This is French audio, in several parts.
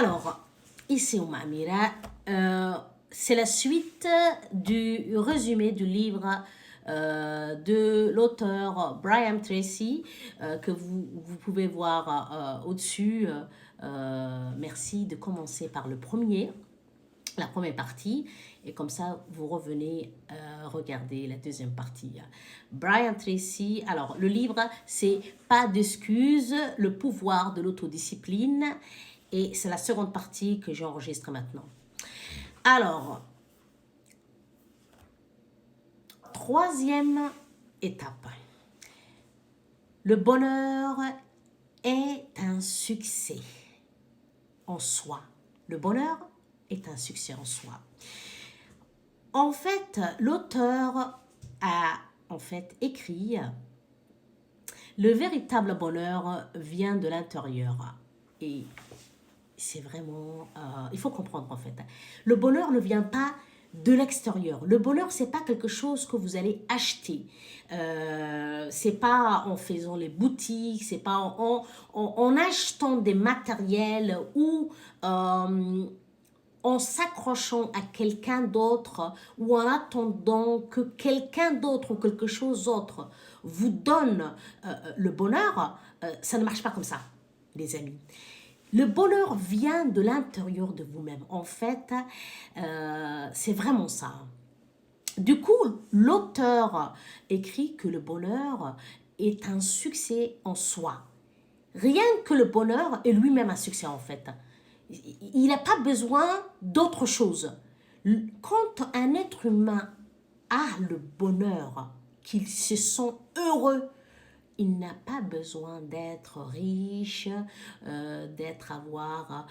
Alors, ici au Mamira, c'est la suite du résumé du livre de l'auteur Brian Tracy que vous pouvez voir au-dessus. Merci de commencer par la première partie, et comme ça vous revenez regarder la deuxième partie. Brian Tracy, alors le livre c'est Pas d'excuses, le pouvoir de l'autodiscipline, et c'est la seconde partie que j'enregistre maintenant. Alors, troisième étape. Le bonheur est un succès en soi. Le bonheur est un succès en soi. En fait, l'auteur a écrit « Le véritable bonheur vient de l'intérieur ». Et c'est vraiment... il faut comprendre en fait. Le bonheur ne vient pas de l'extérieur. Le bonheur, c'est pas quelque chose que vous allez acheter. C'est pas en faisant les boutiques, c'est pas en achetant des matériels ou en s'accrochant à quelqu'un d'autre ou en attendant que quelqu'un d'autre ou quelque chose d'autre vous donne le bonheur. Ça ne marche pas comme ça, les amis. Le bonheur vient de l'intérieur de vous-même. En fait, c'est vraiment ça. Du coup, l'auteur écrit que le bonheur est un succès en soi. Rien que le bonheur est lui-même un succès en fait. Il n'a pas besoin d'autre chose. Quand un être humain a le bonheur, qu'il se sent heureux, il n'a pas besoin d'être riche, avoir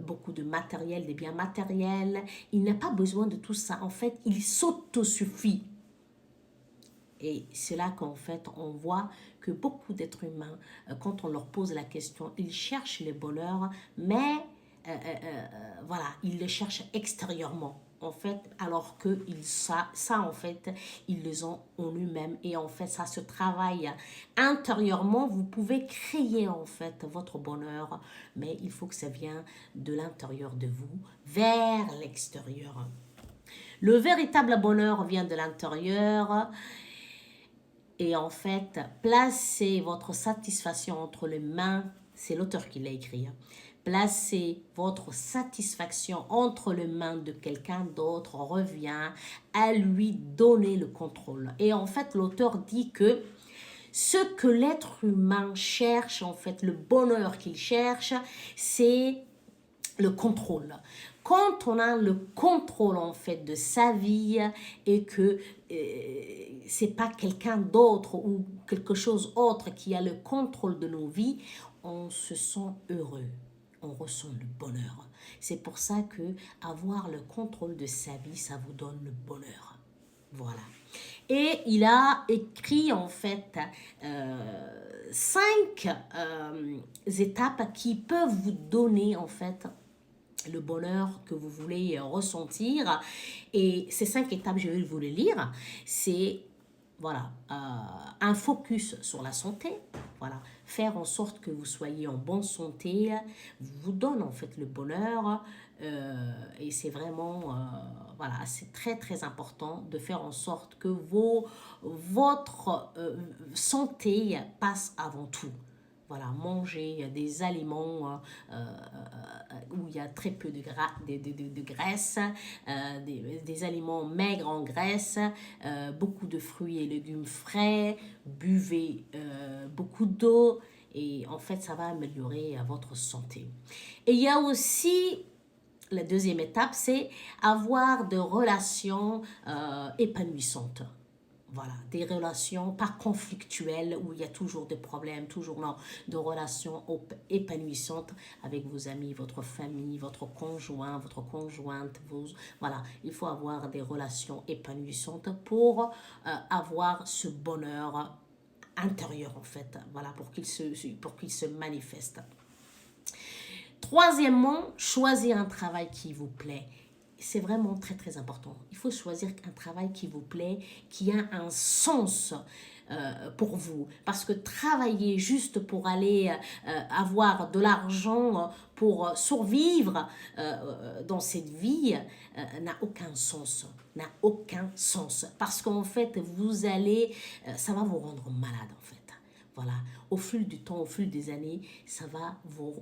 beaucoup de matériel, des biens matériels. Il n'a pas besoin de tout ça. En fait, il s'autosuffit. Et c'est là qu'en fait, on voit que beaucoup d'êtres humains, quand on leur pose la question, ils cherchent le bonheur, mais voilà, ils le cherchent extérieurement. En fait, alors que en fait, ils les ont en eux-mêmes. Et en fait, ça se travaille intérieurement. Vous pouvez créer en fait votre bonheur, mais il faut que ça vienne de l'intérieur de vous vers l'extérieur. Le véritable bonheur vient de l'intérieur. Et en fait, placez votre satisfaction entre les mains, c'est l'auteur qui l'a écrit, placez votre satisfaction entre les mains de quelqu'un d'autre revient à lui donner le contrôle. Et en fait, l'auteur dit que ce que l'être humain cherche, en fait, le bonheur qu'il cherche, c'est le contrôle. Quand on a le contrôle en fait de sa vie et que c'est pas quelqu'un d'autre ou quelque chose autre qui a le contrôle de nos vies, on se sent heureux, on ressent le bonheur. C'est pour ça que avoir le contrôle de sa vie, ça vous donne le bonheur. Voilà. Et il a écrit en fait 5 étapes qui peuvent vous donner en fait le bonheur que vous voulez ressentir. Et ces 5 étapes, je vais vous les lire. C'est voilà, un focus sur la santé. Voilà, faire en sorte que vous soyez en bonne santé vous donne en fait le bonheur. Et c'est vraiment, voilà, c'est très très important de faire en sorte que votre santé passe avant tout. Voilà, manger des aliments où il y a très peu de graisse, des aliments maigres en graisse, beaucoup de fruits et légumes frais, buvez beaucoup d'eau et en fait ça va améliorer votre santé. Et il y a aussi la deuxième étape, c'est avoir des relations épanouissantes. Voilà, des relations pas conflictuelles où il y a toujours des problèmes, toujours non, de relations épanouissantes avec vos amis, votre famille, votre conjoint, votre conjointe. Voilà, il faut avoir des relations épanouissantes pour avoir ce bonheur intérieur en fait, voilà, pour qu'il se manifeste. Troisièmement, choisir un travail qui vous plaît. c'est vraiment très très important. Il faut choisir un travail qui vous plaît, qui a un sens pour vous. Parce que travailler juste pour aller avoir de l'argent, pour survivre dans cette vie, n'a aucun sens. N'a aucun sens. Parce qu'en fait, vous allez, ça va vous rendre malade en fait. Voilà, au fil du temps, au fil des années, ça va vous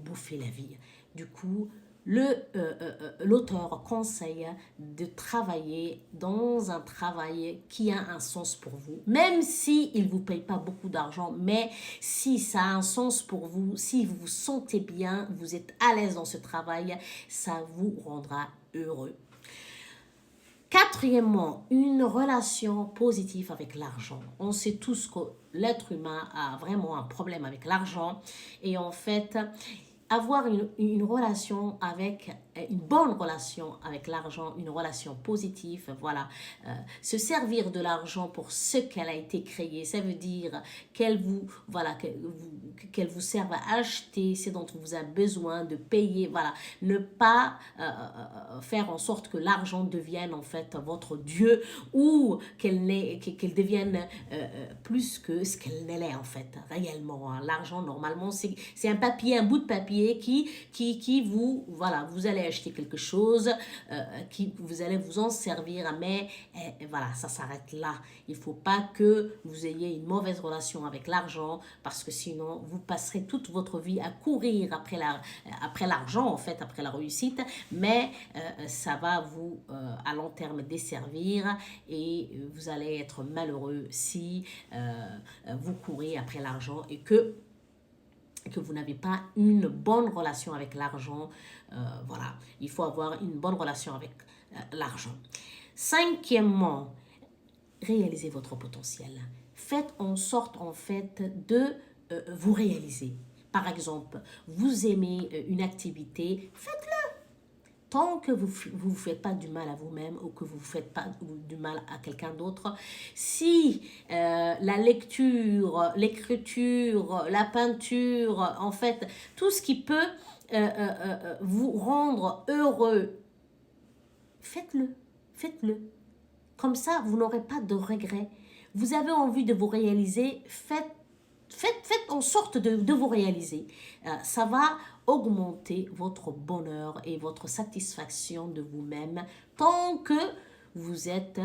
bouffer la vie. Du coup, l'auteur conseille de travailler dans un travail qui a un sens pour vous, même si il ne vous paye pas beaucoup d'argent, mais si ça a un sens pour vous, si vous vous sentez bien, vous êtes à l'aise dans ce travail, ça vous rendra heureux. Quatrièmement, une relation positive avec l'argent. On sait tous que l'être humain a vraiment un problème avec l'argent et en fait, avoir une relation avec, une bonne relation avec l'argent, une relation positive, voilà, se servir de l'argent pour ce qu'elle a été créée, ça veut dire qu'elle vous, voilà, qu'elle vous serve à acheter ce dont vous avez besoin, de payer, voilà, ne pas faire en sorte que l'argent devienne en fait votre Dieu ou qu'elle devienne plus que ce qu'elle n'est en fait, réellement. Hein. L'argent, normalement, c'est un papier, un bout de papier qui vous, voilà, vous allez acheter quelque chose, vous allez vous en servir, mais voilà, ça s'arrête là. Il ne faut pas que vous ayez une mauvaise relation avec l'argent, parce que sinon, vous passerez toute votre vie à courir après l'argent, en fait, après la réussite, mais ça va vous, à long terme, desservir et vous allez être malheureux si vous courez après l'argent et que vous n'avez pas une bonne relation avec l'argent. Voilà, il faut avoir une bonne relation avec l'argent. Cinquièmement, réalisez votre potentiel. Faites en sorte, en fait, de vous réaliser. Par exemple, vous aimez une activité, faites-le. Tant que vous ne vous faites pas du mal à vous-même ou que vous ne faites pas du mal à quelqu'un d'autre, si la lecture, l'écriture, la peinture, en fait, tout ce qui peut vous rendre heureux, faites-le, faites-le. Comme ça, vous n'aurez pas de regrets. Vous avez envie de vous réaliser, faites en sorte de vous réaliser. Ça va augmenter votre bonheur et votre satisfaction de vous-même tant que vous êtes,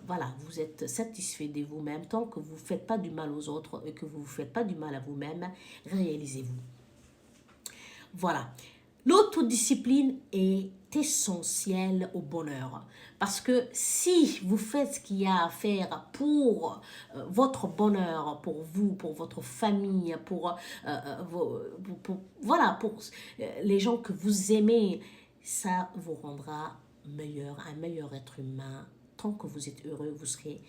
voilà, vous êtes satisfait de vous-même, tant que vous ne faites pas du mal aux autres et que vous ne faites pas du mal à vous-même, réalisez-vous. Voilà. L'autodiscipline est essentielle au bonheur. Parce que si vous faites ce qu'il y a à faire pour votre bonheur, pour vous, pour votre famille, voilà, pour les gens que vous aimez, ça vous rendra meilleur, un meilleur être humain. Tant que vous êtes heureux, vous serez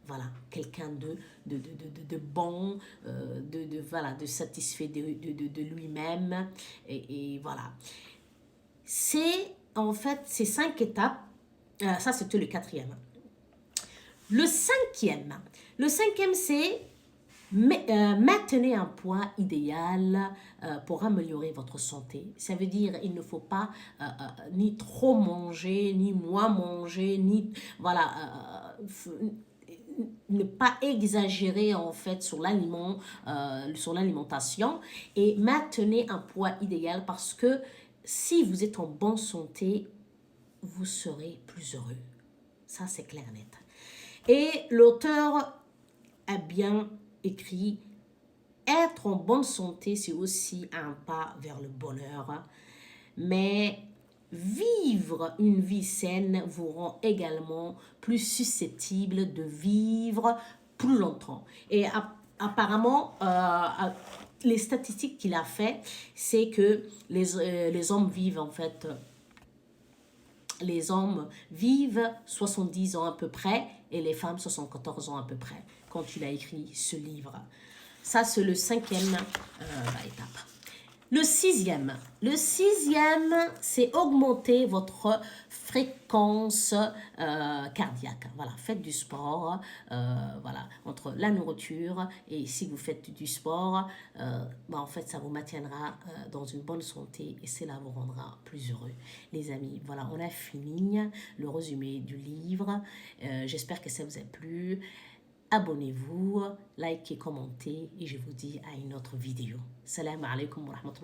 voilà, quelqu'un de bon, voilà, de satisfait de lui-même. Et voilà. C'est en fait ces 5 étapes. Ça, c'était le quatrième. Le cinquième, c'est maintenez un poids idéal pour améliorer votre santé. Ça veut dire il ne faut pas ni trop manger, ni moins manger, ni voilà, ne pas exagérer en fait sur l'alimentation et maintenez un poids idéal parce que si vous êtes en bonne santé, vous serez plus heureux. Ça, c'est clair et net. Et l'auteur a bien écrit « Être en bonne santé, c'est aussi un pas vers le bonheur. Mais vivre une vie saine vous rend également plus susceptible de vivre plus longtemps. » Et apparemment, les statistiques qu'il a fait, c'est que les hommes vivent en fait... Les hommes vivent 70 ans à peu près et les femmes 74 ans à peu près quand il a écrit ce livre. Ça, c'est le cinquième étape. Le sixième, c'est augmenter votre fréquence cardiaque. Voilà, faites du sport, voilà, entre la nourriture et si vous faites du sport, en fait, ça vous maintiendra dans une bonne santé et cela vous rendra plus heureux. Les amis, voilà, on a fini le résumé du livre. J'espère que ça vous a plu. Abonnez-vous, likez, commentez et je vous dis à une autre vidéo. Salam alaikum wa rahmatullahi.